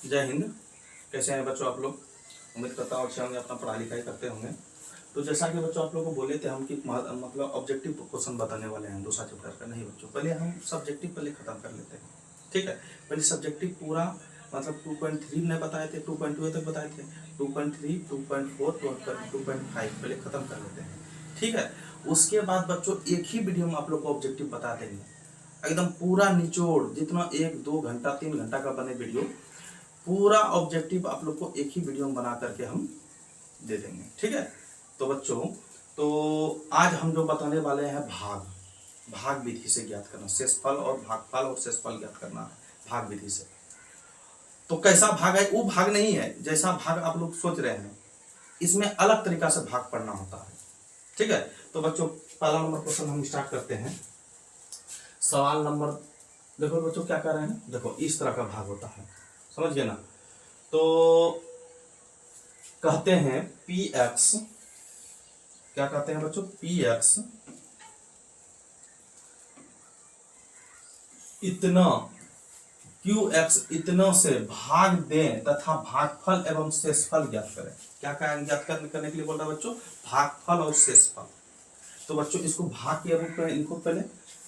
जय हिंद। कैसे हैं बच्चों आप लोग? उम्मीद करता हूँ अच्छे होंगे, अपना पढ़ाई लिखाई करते होंगे। तो जैसा कि बच्चों आप लोगों को बोले थे हम कि मतलब ऑब्जेक्टिव क्वेश्चन बताने वाले हैं दूसरा चैप्टर का। नहीं बच्चों, पहले हम सब्जेक्टिव पहले खत्म कर लेते हैं, ठीक है। पहले सब्जेक्टिव पूरा मतलब 2.3 ने बताए थे, 2.2 तक बताए थे, 2.3, 2.4, 2.5 पहले खत्म कर लेते हैं, ठीक है। उसके बाद बच्चों एक ही वीडियो में आप लोग को ऑब्जेक्टिव बता देंगे, एकदम पूरा निचोड़, जितना 1-2 घंटा 3 घंटा का बने वीडियो, पूरा ऑब्जेक्टिव आप लोग को एक ही वीडियो में बना करके हम दे देंगे, ठीक है। तो बच्चों, तो आज हम जो बताने वाले हैं भाग विधि से ज्ञात करना, शेषफल और भागफल और शेषफल ज्ञात करना है भाग विधि से। तो कैसा भाग है? वो भाग नहीं है जैसा भाग आप लोग सोच रहे हैं, इसमें अलग तरीका से भाग पढ़ना होता है, ठीक है। तो बच्चों पहला नंबर क्वेश्चन हम स्टार्ट करते हैं। सवाल नंबर, देखो बच्चों क्या कर रहे हैं, देखो इस तरह का भाग होता है, समझ गए ना। तो कहते हैं पी एक्स, क्या कहते हैं बच्चों, पी एक्स इतना, क्यू एक्स इतना से भाग दें तथा भागफल एवं शेषफल ज्ञात करें। क्या ज्ञात करने के लिए बोल रहा है बच्चों? भागफल और शेषफल। तो बच्चों इसको भाग के रूप में इनको पहले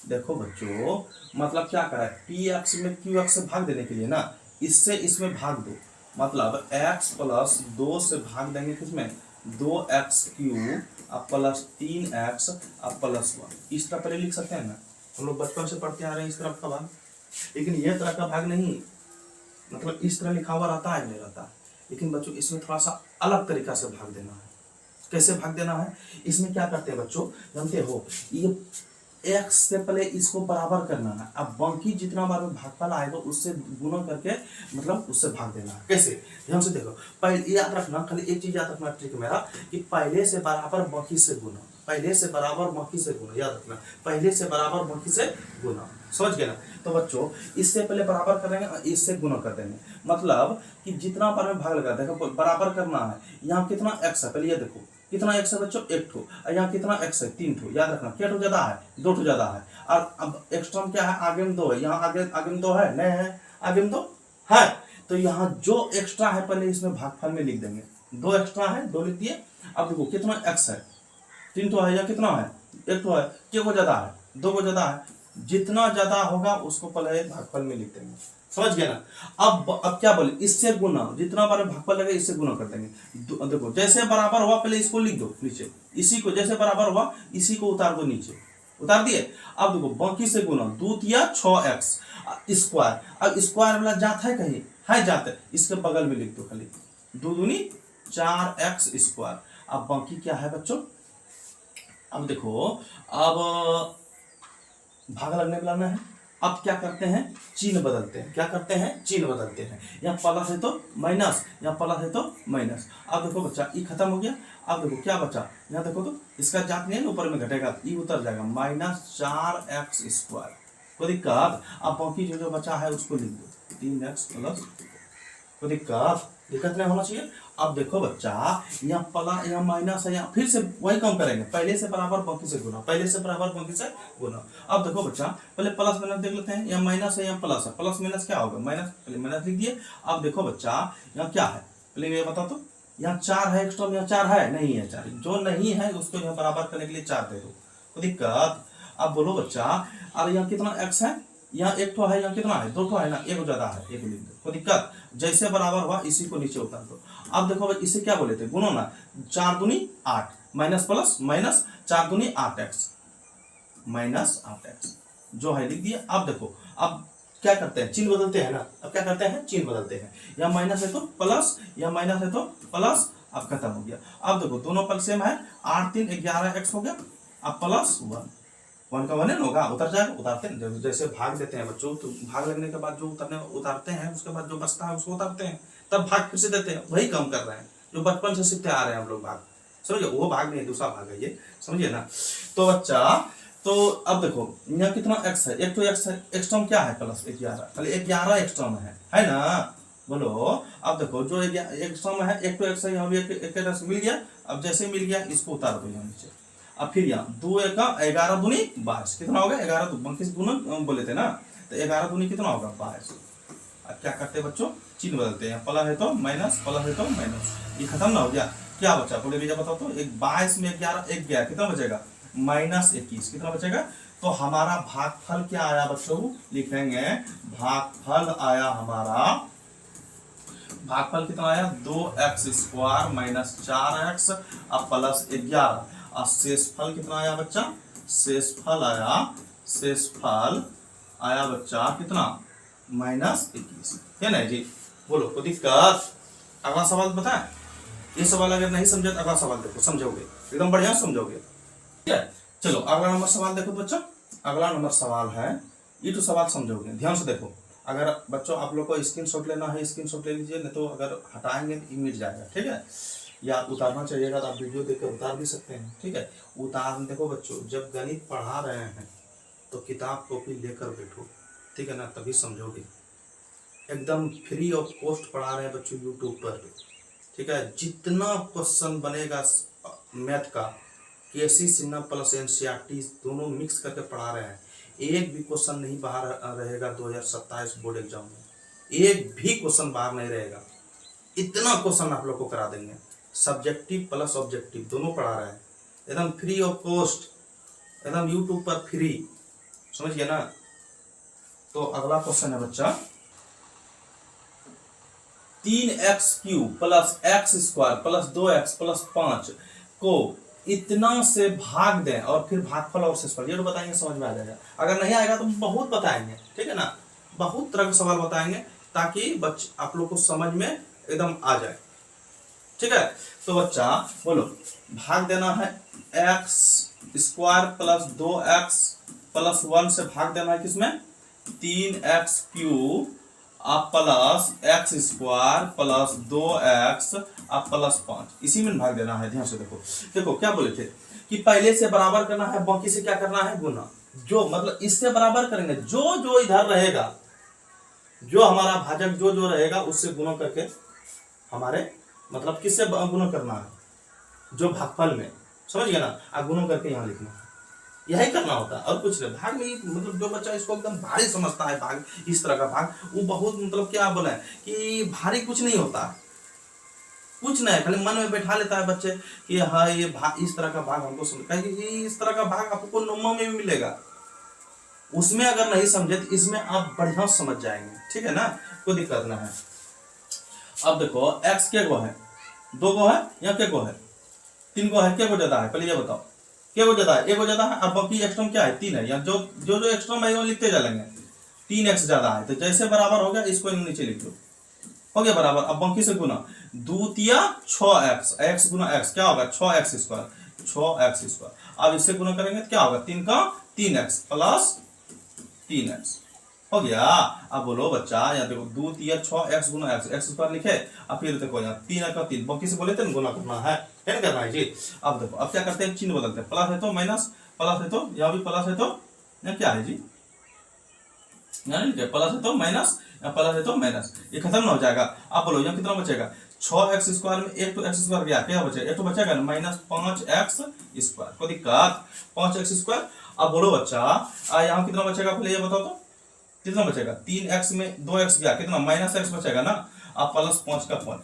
देखो बच्चों, मतलब क्या करा है, पी एक्स में क्यू एक्स से भाग देने के लिए ना, इससे इसमें भाग दो, मतलब x प्लस 2 से भाग देंगे किसमें, 2x³ अब प्लस 3x अब प्लस 1। इस तरह पहले लिख सकते हैं ना, हम लोग बचपन से पढ़ते आ रहे हैं इस तरह का भाग। लेकिन यह तरह का भाग नहीं, मतलब इस तरह लिखा हुआ रहता है नहीं रहता, लेकिन बच्चों इसमें थोड़ा सा अलग तरीका से भाग देना है। कैसे भाग देना है? इसमें क्या करते हैं बच्चों, जानते हो, ये x से पहले इसको बराबर करना है, अब बाकी जितना बार में भागफल आएगा उससे गुना करके मतलब उससे भाग देना है। कैसे? ध्यान से देखो, पहले याद रखना, खाली एक चीज याद रखना ट्रिक मेरा, कि पहले से बराबर बाकी से गुना, पहले से बराबर बाकी से गुना, याद रखना, पहले से बराबर बाकी से गुना, समझ गए ना। तो बच्चों इससे पहले बराबर करेंगे, इससे गुना कर देंगे, मतलब कि जितना बार में भाग लगा, देखो बराबर करना है, यहाँ कितना x है, पहले ये देखो कितना x है बच्चों, 1 ठो, यहाँ कितना x है, 3 ठो, याद रखना, क्या ठो ज्यादा है, 2 ठो ज्यादा है। और अब एक्स्ट्रा में क्या है, आगे में 2 है, यहाँ आगे में 2 है, नहीं है, आगे में 2 है, तो यहाँ जो एक्स्ट्रा है पहले इसमें भागफल में लिख देंगे, 2 एक्स्ट्रा है, 2 लिख दिए। अब देखो कितना x है, 3 ठो है, या कितना है, 1 ठो है, क्या को ज्यादा है, 2 को ज्यादा है, जितना ज्यादा होगा उसको पहले भागफल में लिख देंगे, समझ गया ना। अब क्या बोले, इससे गुना, जितना बार भागफल लगे इससे गुना कर देंगे। देखो जैसे बराबर हुआ पहले इसको लिख दो नीचे, इसी को जैसे बराबर हुआ इसी को उतार दो नीचे, उतार दिए। अब देखो बाकी से गुना, 2 या 6x स्क्वायर, अब स्क्वायर वाला जात है कहीं, है जात, इसके बगल में लिख दो खाली, 2 दूनी 4x स्क्वायर। अब बाकी क्या है बच्चों, अब देखो, अब भाग लगने वाला है, अब क्या करते हैं, चिन्ह बदलते हैं, क्या करते हैं, चिन्ह बदलते हैं, यहाँ प्लस है तो माइनस, यहाँ प्लस है तो माइनस। अब देखो बच्चा ये खत्म हो गया, अब देखो क्या बचा, यहाँ देखो तो इसका जात नहीं है, ऊपर में घटेगा, ये उतर जाएगा, -4x², कोई दिक्कत। अब बाकी जो बचा है उसको लिख दो, 3x प्लस, कोई दिक्कत नहीं होना चाहिए। अब देखो बच्चा, यहाँ प्लस यहाँ माइनस है, यहाँ फिर से वही कम करेंगे, पहले से बराबर बाकी से गुना, पहले से बराबर बाकी से गुना। अब देखो बच्चा, पहले प्लस माइनस देख लेते हैं, यहाँ माइनस है यहाँ प्लस है, प्लस माइनस क्या होगा, माइनस, पहले माइनस लिख दिए। अब देखो बच्चा यहाँ क्या है, पहले ये बता दो, यहाँ 4 है एक्स्ट्रा, यहाँ 4 है, नहीं है 4, जो नहीं है उसको यहाँ बराबर करने के लिए 4 दे दो, कोई दिक्कत। अब बोलो बच्चा, अब यहाँ कितना x है, यहाँ 1 ठो है, यहाँ कितना है, 2 ठो है ना, 1 ज्यादा है, 1 लिख दो, कोई दिक्कत। जैसे बराबर हुआ इसी को नीचे उतार दो। अब देखो भाई इसे क्या बोले थे, गुनो ना, 4 दूनी 8, माइनस प्लस माइनस, 4 दूनी 8x माइनस 8x, जो है लिख दिया। अब देखो, अब क्या करते हैं, चिन्ह बदलते हैं ना, अब क्या करते हैं, चिन्ह बदलते हैं, यहाँ माइनस है तो प्लस, यहाँ माइनस है तो प्लस, अब खत्म हो गया। अब देखो दोनों पल सेम है, 8 3 11x हो गया, अब प्लस 1 का 1 होगा, उतर जाएगा, उतारते हैं जैसे भाग देते हैं बच्चों, तो भाग लगने के बाद जो उतारते हैं, उसके बाद जो बचता है उसको उतारते हैं, तब भाग फिर से देते हैं, वही काम कर रहे हैं जो बचपन से सीखते आ रहे हैं हम लोग भाग, समझिए, वो भाग नहीं, दूसरा भाग है ये, समझिए ना। तो बच्चा, तो अब देखो यहाँ कितना x है, 1 तो x है, एक्स्ट्रा में क्या है, प्लस 11, पहले 11 एक्स्ट्रा में है ना, बोलो। अब देखो जो एक्स्ट्रा में है, 1 तो x है, यहाँ भी एक मिल गया, अब जैसे मिल गया इसको उतार दो यहाँ नीचे। अब फिर यहाँ 2 1 11 दूनी 22, कितना होगा, 11 बाकी गुना बोले थे ना, तो 11 दूनी कितना होगा, 22। अब क्या करते हैं बच्चों, चिन्ह बदलते हैं, प्लस है तो माइनस, प्लस है तो माइनस, ये खत्म ना हो गया। क्या बचा बोले भैया बताओ तो, एक 22 में 11 एक गया, कितना बचेगा -21, कितना बचेगा। तो हमारा भागफल क्या आया बच्चों, लिखेंगे भागफल आया हमारा, भागफल कितना आया 2x² माइनस 4x अब प्लस 11, और शेषफल कितना आया बच्चा, शेषफल आया बच्चा कितना -21, है ना जी। बोलो कोई दिक्कत। अगला सवाल बताएं, ये सवाल अगर नहीं समझे तो अगला सवाल देखो, समझोगे एकदम बढ़िया समझोगे, ठीक है। चलो अगला नंबर सवाल देखो बच्चों, अगला नंबर सवाल है, ये तो सवाल समझोगे ध्यान से देखो। अगर बच्चों आप लोग को स्क्रीनशॉट लेना है स्क्रीनशॉट ले लीजिए, नहीं तो अगर हटाएंगे तो मिट जाएगा, ठीक है। या उतारना चाहिएगा तो आप वीडियो देखकर उतार भी सकते हैं, ठीक है। उतार देखो बच्चों, जब गणित पढ़ा रहे हैं तो किताब कॉपी लेकर बैठो, ठीक है ना, तभी समझोगे। एकदम फ्री ऑफ कॉस्ट पढ़ा रहे हैं बच्चों यूट्यूब पर, ठीक है। जितना क्वेश्चन बनेगा मैथ का, केसी सिन्हा प्लस एनसीईआरटी दोनों मिक्स करके पढ़ा रहे हैं। एक भी क्वेश्चन नहीं बाहर रहेगा 2027 बोर्ड एग्जाम में, एक भी क्वेश्चन बाहर नहीं रहेगा। इतना क्वेश्चन आप लोग को करा देंगे, सब्जेक्टिव प्लस ऑब्जेक्टिव दोनों पढ़ा रहे हैं, एकदम फ्री ऑफ कॉस्ट, एकदम यूट्यूब पर फ्री, समझिए ना। तो अगला क्वेश्चन है बच्चा, 3x³ plus x² plus 2x plus 5 को इतना से भाग दें और फिर भागफल और शेषफल, ये तो बताएंगे समझ में आ जाएगा। अगर नहीं आएगा तो बहुत बताएंगे, ठीक है ना, बहुत तरह के सवाल बताएंगे ताकि आप लोग को समझ में एकदम आ जाए, ठीक है। तो बच्चा बोलो, भाग देना है x² प्लस 2x प्लस 1 से भाग देना है किसमें, 3x³ plus x² plus 2x plus 5, इसी में भाग देना है। ध्यान से देखो, देखो क्या बोले थे कि पहले से बराबर करना है, बाकी से क्या करना है गुना, जो मतलब इससे बराबर करेंगे, जो जो इधर रहेगा, जो हमारा भाजक जो जो रहेगा उससे गुना करके हमारे मतलब किससे गुना करना है, जो भागफल में, समझ गया ना, गुना करके यहाँ लिखना है, यही करना होता है और कुछ नहीं। भाग में मतलब जो बच्चा इसको एकदम भारी समझता है, भाग इस तरह का भाग, वो बहुत मतलब क्या बोले कि भारी कुछ नहीं होता, कुछ नहीं, खाली मन में बैठा लेता है बच्चे कि हाँ ये भाग इस तरह का भाग हमको समझ, इस तरह का भाग आपको नोमा में भी मिलेगा, उसमें अगर नहीं समझे तो इसमें आप बढ़िया समझ जाएंगे, ठीक है ना, कोई दिक्कत ना है। अब देखो x के गो है, 2 गो है या के गो है, 3 गो है, के गो ज्यादा है, पहले ये बताओ क्या हो जाता है, एक हो जाता है, और बाकी एक्सट्रम क्या है 3 है, या जो जो जो एक्सट्रम है वो लिखते चलेंगे, 3x ज्यादा है तो जैसे बराबर हो गया इसको नीचे लिख दो, हो गया बराबर। अब बाकी से गुना, 2 तिया 6x, x गुना x क्या होगा 6x², अब इससे गुना करेंगे तो क्या होगा 3 का 3x प्लस 3x, हो गया। अब बोलो बच्चा, यहाँ देखो 2 तिया 6x गुना x² लिखे, अब फिर देखो यहाँ 3 का 3, बाकी से बोले थे गुना करना है करना है जी। अब देखो अब क्या करते हैं, चिन्ह बदलते हैं, प्लस है तो माइनस, प्लस है तो यहाँ भी प्लस है तो यहाँ क्या है जी, प्लस है तो माइनस, या प्लस है तो माइनस, ये खत्म ना हो जाएगा। अब बोलो यहाँ कितना बचेगा, 6x² में एक तो x² गया, क्या बचेगा, एक तो बचेगा -5x², कोई दिक्कत, 5x²। अब बोलो बच्चा यहाँ कितना बचेगा, पहले ये बताओ तो कितना बचेगा, 3x में 2x गया, कितना -x बचेगा ना, अब प्लस 5 का 5,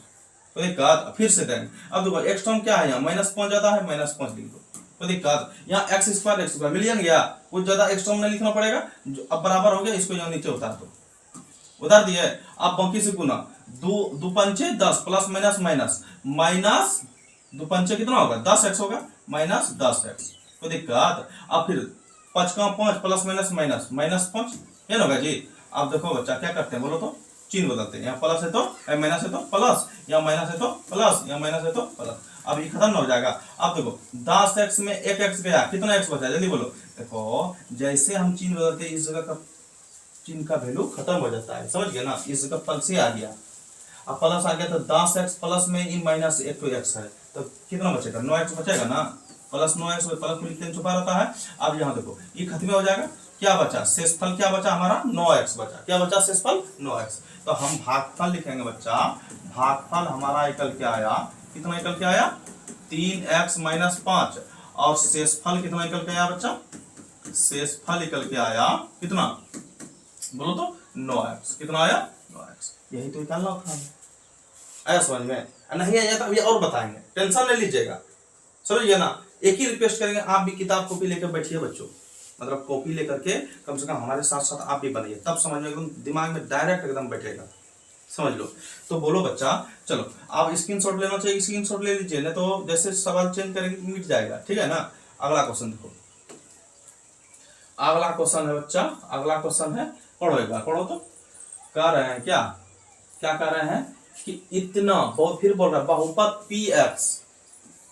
कोई दिक्कत, फिर से देंगे। अब देखो एक्स टर्म क्या है, यहाँ -5 ज्यादा है, -5 लिख दो, कोई दिक्कत। यहाँ x² मिलियन गया, कुछ ज्यादा एक्स टर्म नहीं लिखना पड़ेगा, अब बराबर हो गया, इसको यहाँ नीचे उतार दो, उतार दिए। अब बाकी से गुना, 2 पंचे 10 प्लस माइनस माइनस माइनस 2 पंचे कितना होगा 10x होगा, -10x, कोई दिक्कत। अब फिर 5 का 5 प्लस माइनस माइनस -5, ये होगा जी। अब देखो बच्चा क्या करते हैं बोलो तो, चिन्ह बदलते हैं, यहाँ प्लस है तो माइनस है तो प्लस, यहाँ माइनस है तो प्लस, यहाँ माइनस है तो प्लस, अब ये खत्म हो जाएगा। अब देखो 10x में 1x गया, कितना x बचा, जल्दी बोलो। देखो जैसे हम चिन्ह बदलते हैं, इस जगह का चिन्ह का वैल्यू खत्म हो जाता है, समझ गए ना, इस जगह प्लस से आ गया, अब प्लस आ गया तो 10x प्लस में इन माइनस 1 तो x है, तो कितना बचेगा 9x बचेगा ना, प्लस 9x प्लस में लिखते छुपा रहता है। अब यहाँ देखो ये खत्म हो जाएगा, क्या बचा शेषफल, क्या बचा हमारा 9x बचा, क्या बचा शेषफल 9x। तो हम भागफल लिखेंगे बच्चा, भागफल हमारा निकल के आया, कितना निकल के आया 3x - 5, और शेषफल कितना निकल के आया बच्चा, शेषफल निकल के आया कितना बोलो तो 9x, कितना आया 9x, यही तो निकालना था हमें। आया समझ में? नहीं आया तो अभी और बताएंगे, टेंशन नहीं लीजिएगा, समझिए ना। एक ही रिक्वेस्ट करेंगे, आप भी किताब कॉपी लेकर बैठिए बच्चों, मतलब कॉपी लेकर के कम से कम हमारे साथ साथ आप भी बनिए, तब समझ में एकदम दिमाग में डायरेक्ट एकदम बैठेगा, समझ लो। तो बोलो बच्चा, चलो आप स्क्रीनशॉट लेना चाहिए, स्क्रीनशॉट ले लीजिए, नहीं तो जैसे सवाल चेंज करेंगे मिट जाएगा, ठीक है ना। अगला क्वेश्चन देखो, अगला क्वेश्चन है बच्चा, अगला क्वेश्चन है, पढ़ो एक बार, पढ़ो तो। कह रहे हैं क्या, क्या कह रहे हैं कि इतना, बहुत फिर बोल रहा है, बहुपद पी एक्स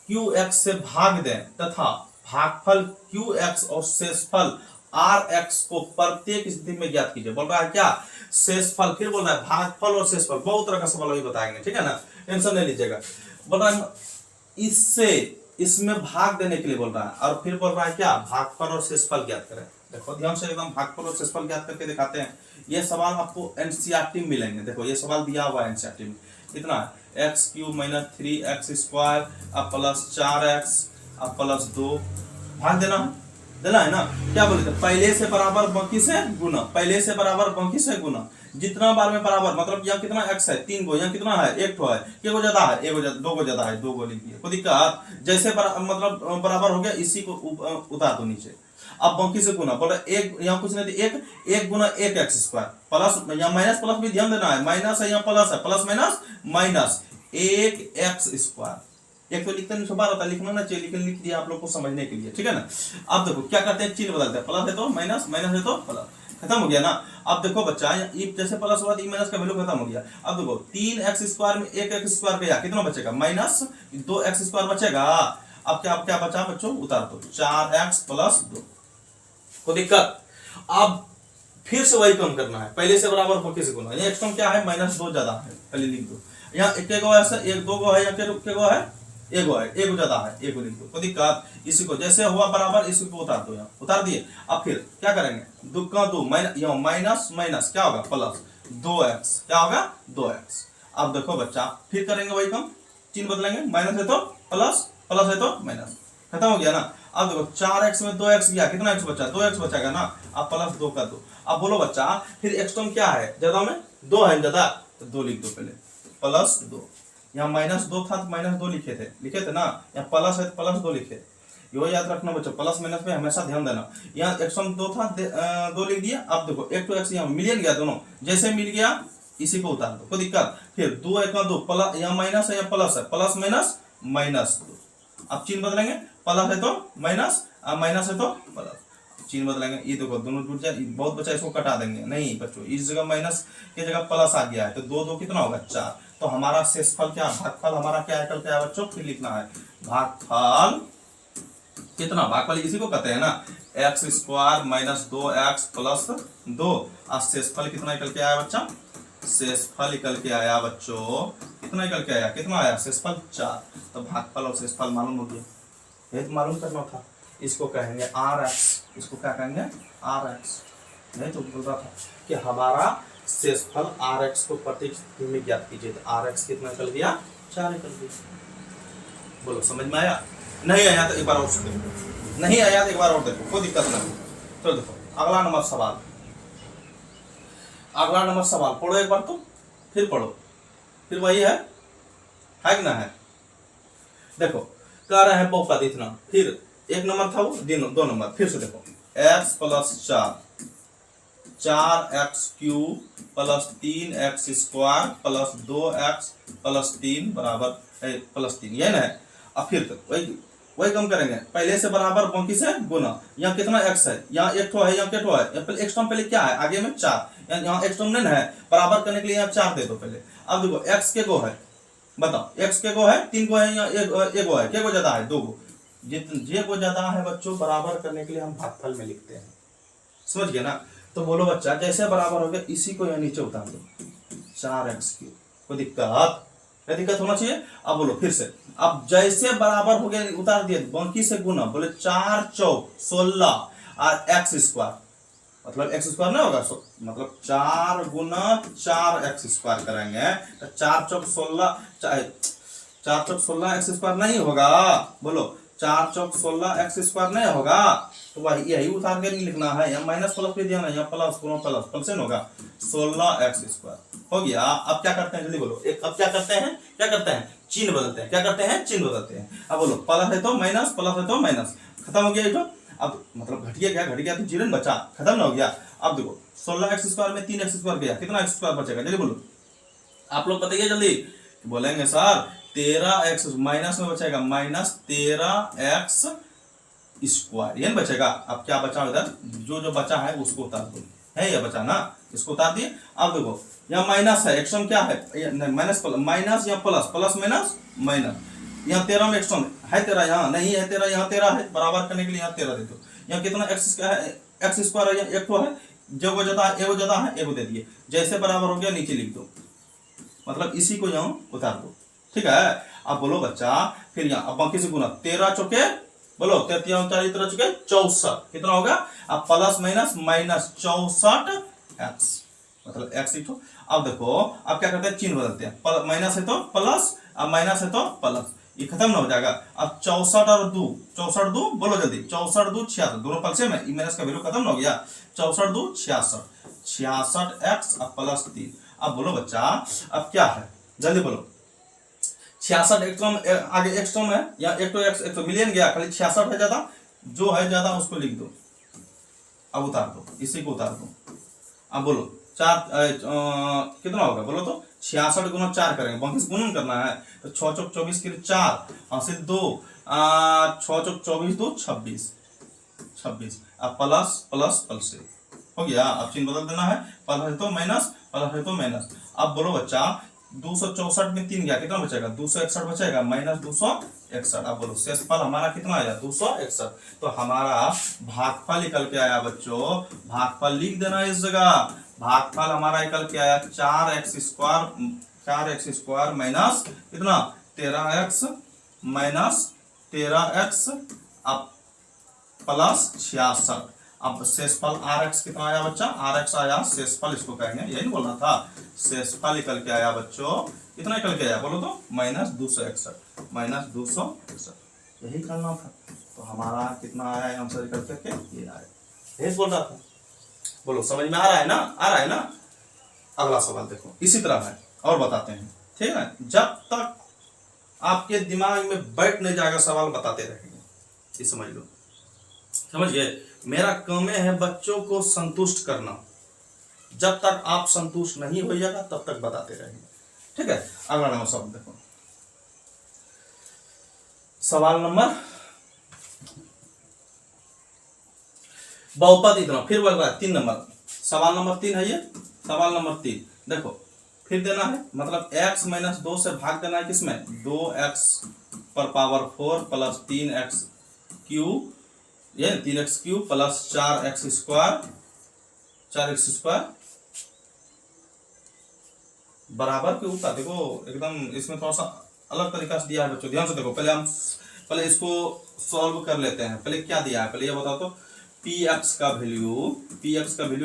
क्यू एक्स से भाग दें तथा भागफल क्यू एक्स और शेषफल आर एक्स को प्रत्येक स्थिति में ज्ञात कीजिए। बोल रहा है क्या, शेषफल, फिर बोल रहा है भागफल और शेषफल, बहुत तरह का सवाल अभी बताएंगे, ठीक है ना, टेंशन नहीं लीजिएगा। बोल रहा है इससे, इसमें भाग देने के लिए बोल रहा है, और फिर बोल रहा है क्या, भागफल और शेषफल ज्ञात करें। देखो ध्यान से एकदम भागफल और शेषफल ज्ञात करके दिखाते हैं। ये सवाल आपको एनसीईआरटी में मिलेंगे, देखो ये सवाल दिया हुआ है एनसीईआरटी में, कितना x cube minus 3x square अब प्लस 4x अब प्लस 2, भाग देना, देना है ना। क्या बोले थे, पहले से बराबर बाकी से गुना, पहले से बराबर बाकी से गुना, जितना बार में बराबर, मतलब यहाँ कितना x है 3 गो, यहाँ कितना है 1 ठो है, क्या को ज्यादा है, 2 को ज्यादा है, 2 को लिख दिया, कोई दिक्कत, जैसे मतलब बराबर हो गया इसी को उतार दो नीचे। अब बाकी से गुना, बोले एक, यहाँ कुछ नहीं, एक गुना 1x स्क्वायर प्लस, यहाँ माइनस प्लस भी ध्यान देना है, माइनस है यहाँ प्लस है, plus minus minus 1x square, एक तो लिखते नहीं बार होता, लिखना ना चाहिए लेकिन लिख दिया आप लोग को समझने के लिए, ठीक है ना। अब देखो क्या करते हैं, चिन्ह बदलते हैं, प्लस है तो माइनस, माइनस है तो प्लस, खत्म हो गया ना। अब देखो बच्चा, जैसे प्लस हुआ तो माइनस का वैल्यू खत्म हो गया। अब देखो 3x स्क्वायर में 1x स्क्वायर गया, कितना बचेगा, माइनस 2x स्क्वायर बचेगा। अब क्या बचा बच्चों, उतार दो, 4x प्लस 2, कोई दिक्कत। अब फिर से वही कम करना है, पहले से बराबर बाकी से गुना, ये एक्स क्या है, -2 ज्यादा है, पहले लिख दो। यहाँ एक गो ऐसा, एक 2 गो है, या के गो है, एक गो है, एक ज्यादा है, एक लिख दो, कोई दिक्कत। इसी को जैसे हुआ बराबर, इसी को उतार दो, यहाँ उतार दिए। अब फिर क्या करेंगे, 2 का 2 माइनस माइनस क्या होगा, प्लस 2x, क्या होगा 2x। अब देखो बच्चा, फिर करेंगे वही कम, चिन्ह बदलेंगे, माइनस है तो प्लस, प्लस है तो माइनस, खत्म हो गया ना। अब देखो 4x में 2x गया, कितना x बचा, 2x बचेगा ना। अब प्लस 2 का 2। अब बोलो बच्चा, फिर x टर्म क्या है, ज्यादा में 2 है ज्यादा, तो 2 लिख दो पहले, प्लस 2। यहाँ -2 था तो -2 लिखे थे ना, यहाँ प्लस है तो प्लस 2 लिखे, यो याद रखना बच्चों, प्लस माइनस में हमेशा ध्यान देना। यहाँ x टर्म 2 था, 2 लिख दिया। अब देखो एक तो x यहाँ मिल गया, दोनों जैसे मिल गया इसी को उतार दो, कोई दिक्कत। फिर 2 1 2 प्लस, यहाँ माइनस है यहाँ प्लस है, प्लस माइनस माइनस 2। अब चिन्ह बदलेंगे, प्लस है तो माइनस, माइनस है तो प्लस, चिन्ह बदलेंगे, ये देखो दोनों जुड़ जाए, बहुत बचा, इसको कटा देंगे, नहीं बच्चों इस जगह माइनस की जगह प्लस आ गया है, तो 2 2 कितना होगा 4। तो हमारा शेषफल क्या, भागफल हमारा क्या है, क्या है बच्चों, फिर लिखना है भागफल कितना, भागफल इसी को कहते हैं ना, x square minus 2x plus 2। और शेषफल कितना निकल के आया बच्चा, शेषफल निकल के आया बच्चों, कितना निकल के आया, कितना आया शेषफल 4। तो भागफल और शेषफल मालूम हो गया, ये तो मालूम करना था। इसको कहेंगे RX, इसको क्या कहेंगे RX। नहीं तो बोल रहा था कि हमारा शेषफल RX को प्रत्येक स्थिति में ज्ञात कीजिए, तो RX कितना निकल गया, 4 निकल गया। बोलो समझ में आया, नहीं आया तो एक बार और देखो, नहीं आया तो एक बार और देखो, कोई दिक्कत नहीं। तो देखो अगला नंबर सवाल, अगला नंबर सवाल पढ़ो एक बार, तो फिर पढ़ो, फिर वही है कि ना है। देखो कह रहे हैं बहुपद इतना, फिर एक नंबर था वो, 2 नंबर, फिर से देखो x plus 4x cube plus 3x square plus 2x plus 3 बराबर प्लस 3, ये ना है। अब फिर तक वही कम करेंगे, पहले से बराबर बाकी से गुना। यहाँ कितना x है, यहाँ 1 ठो है, यहाँ क्या ठो है, x टर्म पहले क्या है, आगे में 4, यहाँ x टर्म नहीं है, बराबर करने के लिए यहाँ 4 दे दो पहले। अब देखो x के गो है, बताओ x के गो है, 3 गो है, यहाँ एक गो है, क्या गो ज्यादा है, 2 गो, जे को ज्यादा है बच्चों बराबर करने के लिए हम भागफल में लिखते हैं, समझ गए ना। तो बोलो बच्चा, जैसे बराबर हो गया इसी को यहाँ नीचे उतार दो, 4x क्यूब, कोई दिक्कत, क्या दिक्कत होना चाहिए। अब बोलो फिर से, अब जैसे बराबर हो गया उतार दिए, बाकी से गुना, बोले 4 चौक 16 और x स्क्वायर, मतलब x स्क्वायर नहीं होगा, मतलब 4 गुना 4x स्क्वायर करेंगे, तो 4 चौक 16, 4 चौक 16 x स्क्वायर नहीं होगा, बोलो 4 चौक 16 एक्स स्क्वायर नहीं होगा, तो वही यही उतार के नहीं लिखना है, यहाँ माइनस प्लस भी दिया ना, यहाँ प्लस प्लस प्लस होगा 16 एक्स स्क्वायर हो गया। अब क्या करते हैं जल्दी बोलो, एक अब क्या करते हैं चिन्ह बदलते हैं, क्या करते हैं चिन्ह बदलते हैं। अब बोलो प्लस है तो माइनस, प्लस है तो माइनस, खत्म हो गया ये तो। अब मतलब घट गया तो जीरो बचा, खत्म ना हो गया। अब देखो 16 एक्स स्क्वायर में 3 एक्स स्क्वायर गया, कितना एक्स स्क्वायर बचेगा जल्दी बोलो, आप लोग बताइए जल्दी। बोलेंगे सर 13 एक्स माइनस में बचेगा माइनस 13 एक्स स्क्वायर, ये बचेगा। अब क्या बचा इधर, जो बचा है उसको उतार दो, है ये बचा ना, इसको उतार दिए। अब देखो यहाँ माइनस है, एक्शन क्या है माइनस माइनस, या प्लस प्लस माइनस माइनस, यहाँ 13 में एक्शन है 13, यहाँ नहीं है 13, यहाँ 13 है, बराबर करने के लिए यहाँ 13 दे दो। यहाँ कितना एक्स स्क्वायर है, एक तो है, जो एगो ज्यादा है एगो दे दिए, जैसे बराबर हो गया नीचे लिख दो, मतलब इसी को यहाँ उतार दो, ठीक है। अब बोलो बच्चा फिर यहाँ अब बाकी से गुना, 13 चौके बोलो 13 चौके 64, कितना होगा, अब प्लस माइनस माइनस 64 एक्स, मतलब एक्स ही तो। अब देखो अब क्या करते हैं चिन्ह बदलते हैं, माइनस है तो प्लस, अब माइनस है तो प्लस, ये खत्म ना हो जाएगा। अब 64 और 2, 64 2 बोलो जल्दी, 64 2 66, दोनों पक्ष में माइनस का वैल्यू खत्म ना हो गया, 64 2 66, 66 एक्स अब प्लस 3। अब बोलो बच्चा अब क्या है जल्दी बोलो, 66 एक टर्म आगे एक टर्म है, या एक तो मिलियन गया, खाली 66 है ज्यादा, जो है ज्यादा उसको लिख दो, अब उतार दो, इसी को उतार दो। अब बोलो 4 कितना होगा बोलो तो, 66 गुना 4 करेंगे, बाकी से गुणन करना है, तो 6 चौक 24 के 4 हासिल 2, 6 चौक 24 2 26, अब प्लस प्लस प्लस से हो गया। अब चिन्ह बदल देना है, प्लस है तो माइनस, प्लस है तो माइनस। अब बोलो बच्चा 264 में 3 गया, कितना बचेगा 261 बचेगा, माइनस 261। अब बोलो शेषफल हमारा कितना आया 261, तो हमारा भागफल निकल के आया बच्चों, भागफल लिख देना इस जगह, भागफल हमारा निकल के आया 4x स्क्वायर माइनस कितना 13x माइनस 13x अब प्लस 66। अब शेषफल rx कितना आया बच्चा, rx आया, शेषफल इसको कहेंगे, यही नहीं बोलना था, शेषफल निकल के आया बच्चों, कितना निकल के आया बोलो तो माइनस 261, यही करना था। तो हमारा कितना आया आंसर निकल करके ये आया, यही बोल रहा था। बोलो समझ में आ रहा है ना, आ रहा है ना। अगला सवाल देखो इसी तरह है और बताते हैं, ठीक है। जब तक आपके दिमाग में बैठ नहीं जाएगा सवाल बताते रहेंगे, ये समझ लो, समझ गए। मेरा काम है बच्चों को संतुष्ट करना, जब तक आप संतुष्ट नहीं हो जाएगा तब तक बताते रहेंगे, ठीक है। अगला नंबर सवाल देखो, सवाल नंबर बहुपद इतना, फिर बोल रहा है 3 नंबर, सवाल नंबर 3 है ये, सवाल नंबर 3 देखो फिर देना है, मतलब x माइनस 2 से भाग देना है किसमें, 2x पर पावर 4 प्लस 3x क्यूब, ये 3x cube plus 4x square बराबर के ऊपर। देखो एकदम इसमें थोड़ा सा अलग तरीका से दिया है बच्चों, ध्यान से देखो। पहले इसको सॉल्व कर लेते हैं। पहले क्या दिया है, पहले ये बताओ तो px का वैल्यू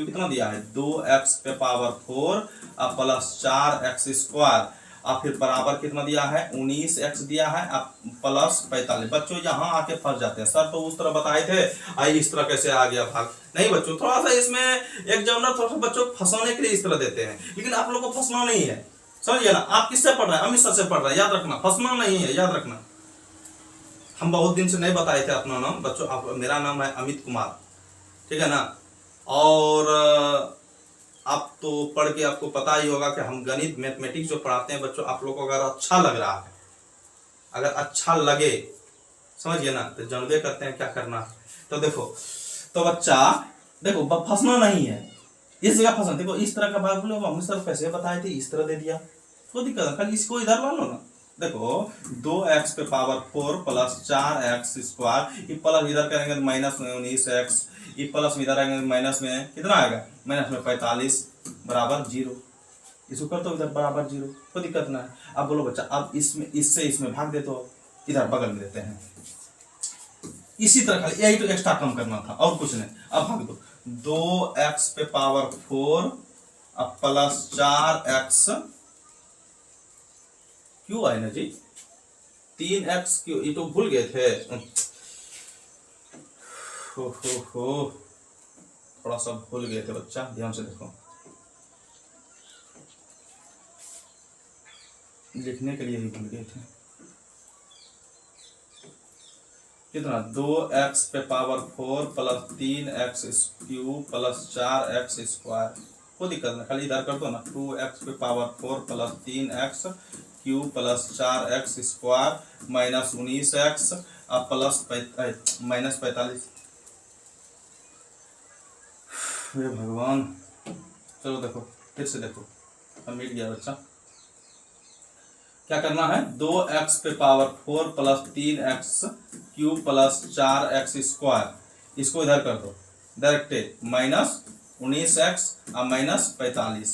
कितना दिया है, 2x पे पावर 4 अब प्लस 4x स्क्वायर, अब फिर बराबर कितना दिया है 19x दिया है, अब प्लस 45। बच्चों यहाँ आके फंस जाते हैं, सर तो उस तरह बताए थे, आई इस तरह कैसे आ गया भाग। नहीं बच्चों, थोड़ा सा इसमें एग्जामिनर थोड़ा सा बच्चों को फंसाने के लिए इस तरह देते हैं, लेकिन आप लोगों को फंसना नहीं है, समझिए ना। आप किससे पढ़ रहे हैं, अमित सर से पढ़ रहे हैं, याद रखना, फंसना नहीं है, याद रखना। हम बहुत दिन से नहीं बताए थे अपना नाम बच्चों, मेरा नाम है अमित कुमार, ठीक है ना। और आप तो पढ़ के आपको पता ही होगा कि हम गणित मैथमेटिक्स जो पढ़ाते हैं बच्चों, आप लोगों को अगर अच्छा लग रहा है, अगर अच्छा लगे, समझिए ना, तो जानबे करते हैं क्या करना है। तो देखो तो बच्चा देखो फंसना नहीं है, इस जगह फंसना। देखो इस तरह का भाग बोलो, हम सर कैसे बताए थे, इस तरह दे दिया, कोई दिक्कत है, खाली इसको इधर ला लो ना। देखो 2x पे पावर 4 प्लस 4x स्क्वायर, ये प्लस इधर करेंगे तो माइनस में 19x, ये प्लस इधर आएंगे माइनस में कितना आएगा, माइनस में 45 बराबर 0, इसको कर दो इधर बराबर 0, कोई दिक्कत ना है। अब बोलो बच्चा, अब इसमें इससे इसमें भाग दे तो इधर बगल में देते हैं, इसी तरह खाली यही तो एक्स्ट्रा कम करना था और कुछ नहीं। अब भाग दो 2x पे पावर 4 अब प्लस 4x क्यों आए ना जी, 3x क्यों, ये तो भूल गए थे, हो थोड़ा सा भूल गए थे बच्चा, ध्यान से देखो, लिखने के लिए ही भूल गए थे। कितना 2x पे power 4 plus 3x cube plus 4x square, कोई दिक्कत नहीं, खाली इधर कर दो ना, 2x पे power 4 plus 3x cube plus 4x square minus 19x अब प्लस माइनस 45। हे भगवान, चलो देखो फिर से देखो, अब मिट गया बच्चा। क्या करना है, 2x पे power 4 plus 3x cube plus 4x square, इसको इधर कर दो डायरेक्ट, माइनस 19x और माइनस 45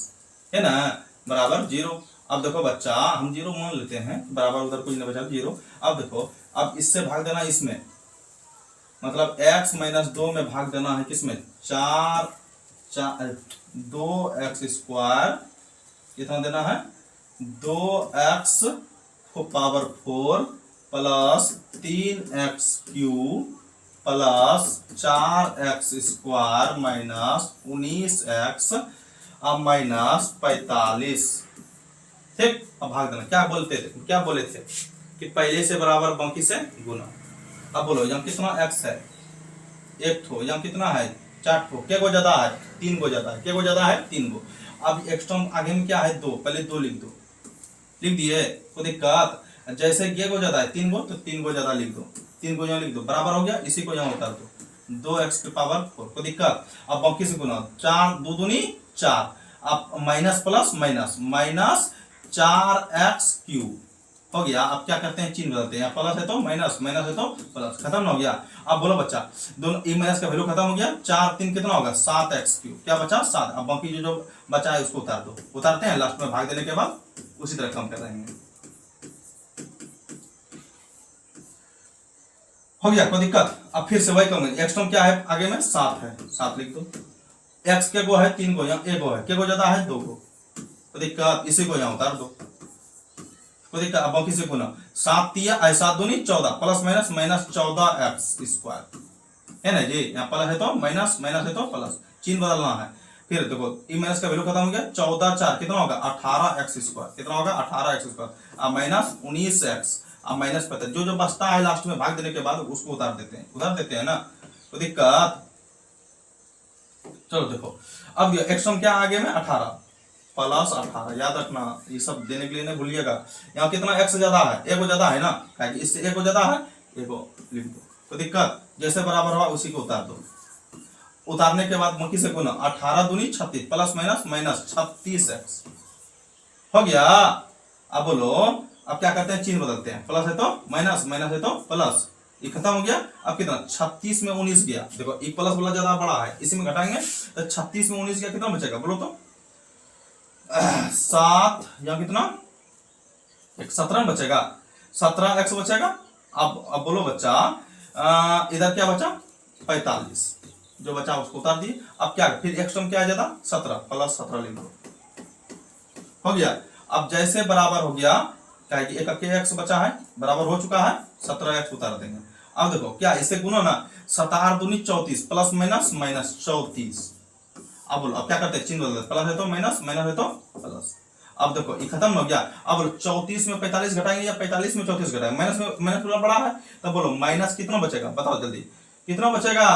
है ना, बराबर 0। अब देखो बच्चा, हम 0 मान लेते हैं, बराबर उधर कुछ नहीं बचा 0। अब देखो, अब इससे भाग देना इसमें, मतलब x माइनस 2 में भाग देना है किसमें, 2x स्क्वायर, कितना देना है, 2x power 4 plus 3x cube plus 4x square minus 19x अब माइनस 45। ठीक, अब भाग देना, क्या बोलते थे, क्या बोले थे कि पहले से बराबर बाकी से गुना। अब बोलो यहाँ कितना x है, 1 ठो, यहाँ कितना है 4 ठो, क्या को ज्यादा है 3 को ज्यादा है, क्या को ज्यादा है 3 को। अब एक्स्ट्रा आगे में क्या है 2, पहले 2 लिख दो, लिख दिए, कोई दिक्कत, जैसे ये को ज्यादा है 3 को तो 3 को ज्यादा लिख दो, 3 को यहाँ लिख दो, बराबर हो गया, इसी को यहाँ उतार दो, 2x की पावर 4, कोई दिक्कत। अब बाकी से गुना, 4 2 दूनी 4, अब minus plus minus minus 4x cube हो गया। अब क्या करते हैं, चिन्ह बदलते हैं, प्लस है तो माइनस, माइनस है तो प्लस, खत्म हो गया। अब बोलो बच्चा, दोनों ई माइनस का वैल्यू खत्म हो गया, 4 3 कितना होगा 7x क्यूब, क्या बचा 7। अब बाकी जो बचा है उसको उतार दो, उतारते हैं, लास्ट में भाग देने के बाद उसी तरह कम कर रहेंगे, हो गया, कोई दिक्कत। अब फिर से वही कम, एक्स टर्म क्या है आगे में 7 है, 7 लिख दो, एक्स के को है 3 को, यहाँ ए को है, के को ज्यादा है 2 को, कोई दिक्कत, इसी को यहाँ उतार दो, कोई दिक्कत। अब बाकी से गुना, 7 3 7 दूनी 14 plus minus minus 14x square है ना जी, यहाँ प्लस है तो माइनस, माइनस है तो प्लस, चिन्ह बदलना है। फिर देखो ई माइनस का वैल्यू खत्म हो गया, 14 4 कितना होगा 18x स्क्वायर, कितना होगा 18x स्क्वायर, अब माइनस 19x अब माइनस 45, जो जो बचता है लास्ट में भाग देने के बाद उसको उतार देते हैं ना, तो दिक्कत। चलो देखो, अब एक्स क्या आगे में 18 प्लस 18, याद रखना, ये सब देने के लिए नहीं भूलिएगा। यहाँ कितना x ज्यादा है, ए को ज्यादा है ना, इससे ए को ज्यादा है, ए को लिख दो, तो दिक्कत, जैसे बराबर हुआ उसी को उतार दो, उतारने के बाद बाकी से गुना, 18 दूनी 36 प्लस माइनस माइनस 36x हो गया। अब बोलो, अब क्या करते हैं, चिन्ह बदलते हैं, प्लस है तो माइनस, माइनस है तो प्लस, ये खत्म हो गया। अब कितना 36 में 19 गया, देखो ये प्लस वाला ज्यादा बड़ा है, इसी में घटाएंगे तो 36 में 19 गया, कितना बचेगा बोलो तो 7, यहाँ कितना 17 बचेगा, 17x बचेगा। अब बोलो बच्चा, इधर क्या बचा 45, जो बचा उसको उतार दिए। अब क्या फिर एक्स टर्म क्या आ जाता 17 प्लस 17 लिख दो, हो गया। अब जैसे बराबर हो गया, क्या है कि एक एक्स बचा है, बराबर हो चुका है, 17x उतार देंगे। अब देखो क्या इसे गुनो ना, 7 दूनी 34 प्लस माइनस माइनस 34। अब बोलो, अब क्या करते हैं, चिन्ह बदलते, प्लस है तो माइनस, माइनस है तो प्लस। अब देखो ये खत्म हो गया। अब बोलो 34 में 45 घटाएंगे या 45 में 34 घटाएंगे, माइनस में माइनस थोड़ा बड़ा है, तब बोलो माइनस कितना बचेगा, बताओ जल्दी, कितना बचेगा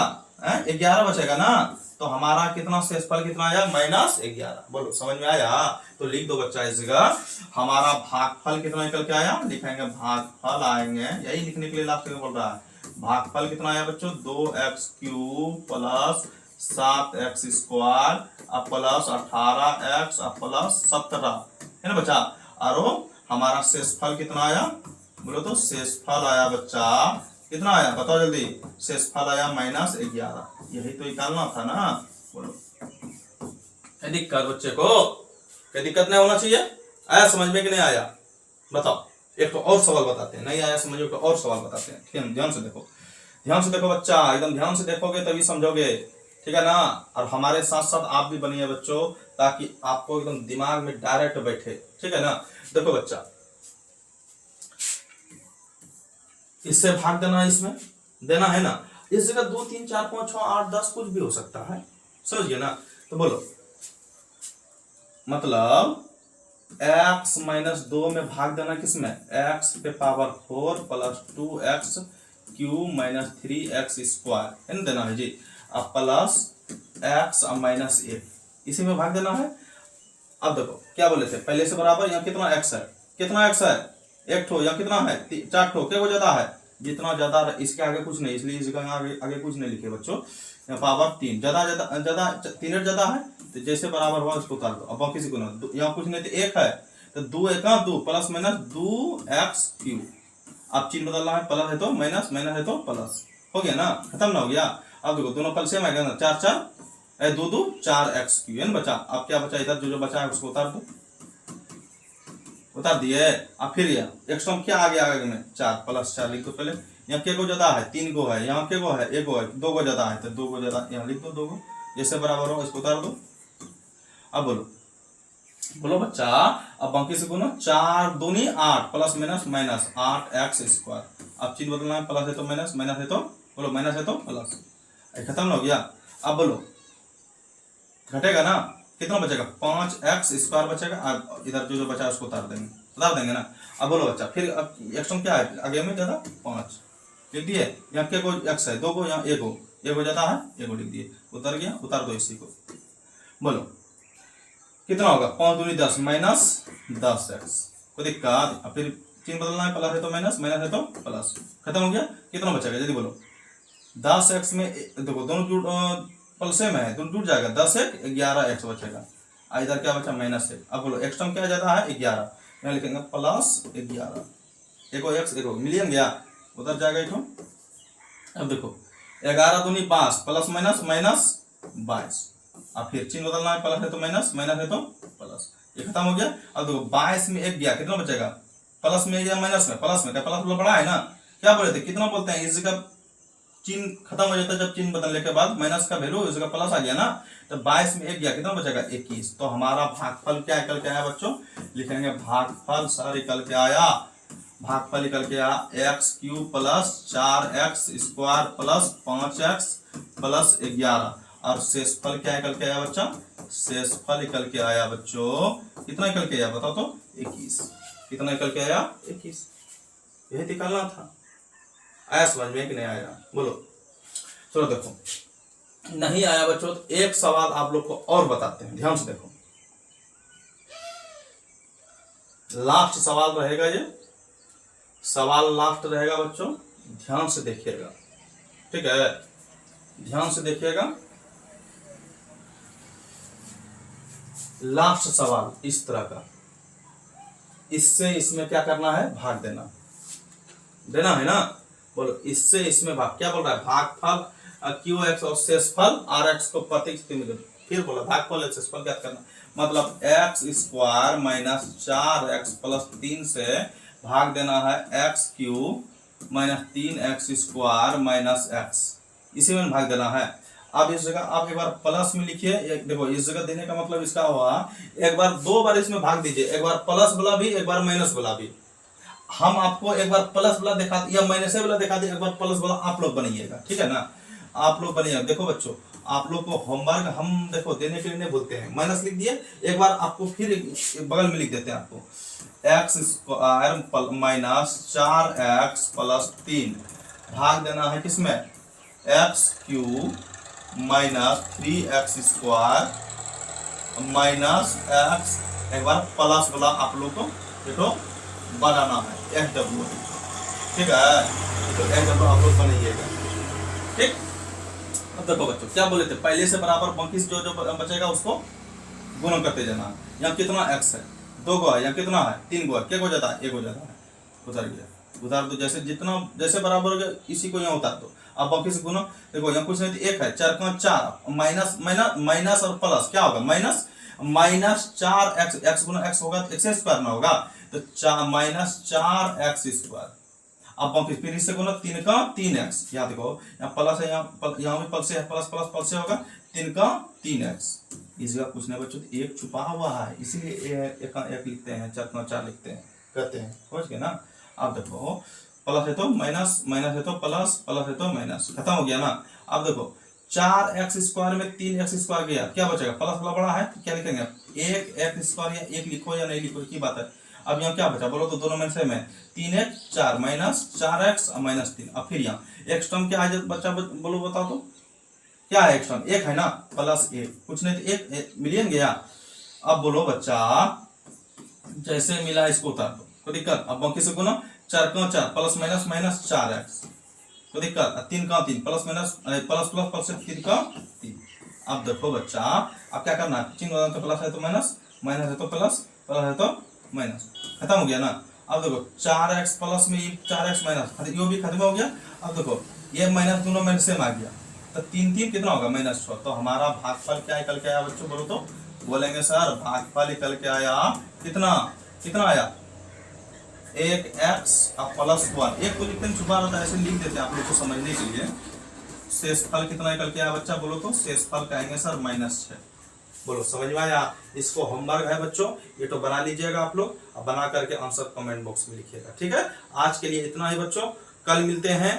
11 बचेगा ना। तो हमारा कितना शेषफल कितना आया -11, बोलो समझ में आया। तो लिख दो बच्चा इस जगह, हमारा भागफल कितना निकल के आया, लिखेंगे भागफल आएंगे, यही लिखने के लिए लास्ट में बोल रहा है, भागफल कितना आया बच्चों 2x cube plus 7x square plus 18x plus 17 है ना बच्चा। और हमारा शेषफल कितना आया, बोलो तो शेषफल आया बच्चा कितना आया, बताओ जल्दी, शेषफल आया -11, यही तो निकालना था ना। बोलो क्या दिक्कत बच्चे को, क्या दिक्कत नहीं होना चाहिए, आया समझ में कि नहीं आया बताओ। एक तो और सवाल बताते हैं, नहीं आया समझ में तो और सवाल बताते हैं, ठीक है, ध्यान से देखो, ध्यान से देखो बच्चा, एकदम ध्यान से देखोगे तभी समझोगे, ठीक है ना। और हमारे साथ साथ आप भी बनिए बच्चों, ताकि आपको एकदम दिमाग में डायरेक्ट बैठे, ठीक है ना। देखो बच्चा, इससे भाग देना, इसमें देना है ना, इस जगह 2 3 4 5 6 8 10 कुछ भी हो सकता है, समझ गए ना। तो बोलो मतलब x माइनस 2 में भाग देना किसमें, x पे power 4 plus 2x Q minus 3x square है ना देना है जी, अब प्लस x माइनस 1 इसी में भाग देना है। अब देखो क्या बोले थे पहले से बराबर, यहाँ कितना x है, कितना x है एक ठो, यहाँ कितना है 4 ठो, क्या वो ज्यादा है, जितना ज्यादा इसके आगे कुछ नहीं, इसलिए इस जगह आगे कुछ नहीं लिखे बच्चों, यहाँ पावर 3 ज्यादा ज्यादा ज्यादा 3 ज्यादा है तो जैसे बराबर हुआ उसको उतार दो। अब बाकी से गुना, यहाँ कुछ नहीं तो 1 है तो 2 1 2 प्लस माइनस 2x क्यू, अब चिन्ह बदलना है, प्लस है तो माइनस, माइनस है तो प्लस, हो गया ना, खत्म ना हो गया। अब देखो दोनों पल सेम आएगा ना, 4 4 2 2 4x क्यू है ना बचा। अब क्या बचा इधर, जो बचा है उसको उतार दो, उतार दिए। अब फिर एक क्या आ गया आगे में 4 प्लस 4 लिख दो पहले, यहाँ के को ज्यादा है 3 गो है, यहाँ के गो है 1 गो है, 2 गो ज्यादा है तो 2 गो ज्यादा यहाँ लिख दो 2 गो, जैसे बराबर हो इसको उतार दो। अब बोलो बोलो बच्चा, अब बाकी से गुनो 4 दूनी 8 plus minus minus 8x square, अब चिन्ह बदलना है, प्लस है तो माइनस, माइनस है तो बोलो माइनस है तो प्लस, खत्म हो गया। अब बोलो घटेगा ना, कितना बचेगा 5x स्क्वायर बचेगा, इधर जो बचा उसको उतार देंगे ना। अब बोलो बच्चा फिर अब एक्शन क्या है आगे में ज्यादा 5 लिख दिए, यहाँ के को x है 2 को, यहाँ 1 को ज्यादा है 1 को लिख दिए, उतर गया, उतार दो इसी को। बोलो कितना होगा 5 दूनी 10 माइनस 10x, कोई दिक्कत, अब फिर चिन्ह बदलना है, प्लस है तो माइनस, माइनस है तो प्लस, खत्म हो गया। कितना बचेगा जल्दी बोलो, 10x में देखो दोनों जुड़ पल सेम है, दोनों जुड़ जाएगा, 10 1 11x बचेगा, इधर क्या बचा माइनस 1। अब बोलो एक्स टर्म क्या जाता है 11, यहाँ लिखेंगे प्लस 11, एको एक्स एको मिलियन गया, उधर जाएगा एक। अब देखो 11 दूनी 5 प्लस माइनस माइनस 22, अब फिर चिन्ह बदलना है, प्लस है तो माइनस, माइनस है तो प्लस, ये खत्म हो गया। अब देखो 22 में 1 गया, कितना बचेगा, प्लस में या माइनस में, प्लस में, क्या प्लस वाला बड़ा है ना, क्या बोले थे कितना बोलते हैं, इस जगह चिन्ह खत्म हो जाता है जब चिन्ह बदलने के बाद माइनस का वैल्यू इस जगह प्लस आ गया ना, तो 22 में 1 गया, कितना बचेगा 21। तो हमारा भागफल क्या निकल के आया बच्चों, लिखेंगे भागफल सर निकल के आया, भागफल निकल के आया x cube plus 4x square plus 5x plus 11, और शेषफल क्या निकल के आया बच्चा, शेषफल निकल के आया बच्चों कितना निकल के आया बताओ तो 21, कितना निकल के आया 21, यही निकालना था। आया समझ में कि नहीं आया बोलो। चलो देखो नहीं आया बच्चों तो एक सवाल आप लोग को और बताते हैं, ध्यान से देखो, लास्ट सवाल रहेगा, ये सवाल लास्ट रहेगा बच्चों, ध्यान से देखिएगा, ठीक है, ध्यान से देखिएगा। लास्ट सवाल इस तरह का, इससे इसमें क्या करना है भाग देना, देना है ना, बोलो इससे इसमें भाग, क्या बोल रहा है भागफल क्यू एक्स और शेषफल आर एक्स को प्रतीक से फिर बोला भागफल शेषफल क्या करना, मतलब x square minus 4x plus 3 से भाग देना है x cube minus 3x square minus x, इसी में भाग देना है। अब इस जगह आप एक बार प्लस में लिखिए, देखो इस जगह देने का मतलब इसका हुआ एक बार 2 बार इसमें भाग दीजिए, एक बार प्लस वाला भी एक बार माइनस वाला भी, हम आपको एक बार प्लस वाला दिखा या माइनस वाला दिखा दिए, एक बार प्लस वाला आप लोग बनाइएगा, ठीक है ना, आप लोग बनाइएगा। देखो बच्चों आप लोग को होमवर्क हम देखो देने के लिए नहीं बोलते हैं, माइनस लिख दिए, एक बार आपको फिर बगल में लिख देते हैं आपको x square minus 4x plus 3 भाग देना है किसमें x cube minus 3x square minus x, एक बार प्लस वाला आप लोग को देखो बनाना है एफ डब्ल्यू, ठीक है, तो एफ डब्ल्यू आप लोग बनाइएगा, ठीक। अब देखो बच्चों क्या बोले थे, पहले से बराबर बाकी जो जो बचेगा उसको गुणन करते जाना। यहाँ कितना x है 2 गो है, यहाँ कितना है 3 गो है, क्या हो जाता है 1 हो जाता है, उतार गया, उतार दो, जैसे जितना जैसे बराबर हो गया इसी को यहाँ उतार दो। अब बाकी से गुना, देखो यहाँ कुछ नहीं तो 1 है, 4 का 4 माइनस माइनस माइनस और प्लस क्या होगा माइनस माइनस 4x, x गुना x होगा तो x स्क्वायर ना होगा, तो माइनस 4x स्क्वायर। अब बाकी फिर इससे गुना 3 का 3x, यहाँ देखो यहाँ प्लस है, यहाँ भी प्लस है, प्लस प्लस प्लस से होगा 3 का 3x, इस जगह कुछ नहीं बच्चों तो 1 छुपा हुआ है, इसीलिए एक लिखते हैं, 4 का 4 लिखते हैं कहते हैं, समझ गए ना। अब देखो प्लस है तो माइनस, माइनस है तो प्लस, प्लस है तो माइनस, खत्म हो गया ना। अब देखो 4x² में 3x² गया, क्या बचेगा, प्लस वाला बड़ा है तो क्या लिखेंगे, 1x² या 1 लिखो या नहीं लिखो की बात है। अब यहाँ क्या बचा बोलो तो, दोनों में से में 3x 4 माइनस 4x और माइनस 3। अब फिर यहाँ एक्स टर्म क्या है बच्चा बोलो बताओ तो, क्या है एक्स टर्म, एक है ना, प्लस 1, कुछ नहीं तो एक मिलियन गया। अब बोलो बच्चा जैसे मिला इसको उतार दो, कोई दिक्कत। अब बाकी से गुना, 4 का 4 प्लस माइनस माइनस 4x, कोई दिक्कत। 3 का 3 plus minus plus plus plus 3 का 3। अब देखो बच्चा अब क्या करना है, चिन्ह तो प्लस है तो माइनस, माइनस है तो प्लस, प्लस है तो माइनस, खत्म हो गया ना। अब देखो 4x प्लस में 4x माइनस, ये भी खत्म हो गया। अब देखो ये माइनस दोनों में सेम आ गया, तो 3 3 कितना होगा -6। तो हमारा भागफल क्या निकल के आया बच्चों बोलो तो, बोलेंगे सर भागफल निकल के आया कितना, कितना आया 1x प्लस 1। एक को लिखते छुपा रहता है, ऐसे लिख देते हैं आप लोग को समझने के लिए। शेषफल कितना निकल के आया बच्चा बोलो तो, शेषफल कहेंगे सर -6। बोलो समझ में आया। इसको होमवर्क है बच्चों, ये तो बना लीजिएगा आप लोग, अब बना करके आंसर कमेंट बॉक्स में लिखिएगा, ठीक है। आज के लिए इतना ही बच्चों, कल मिलते हैं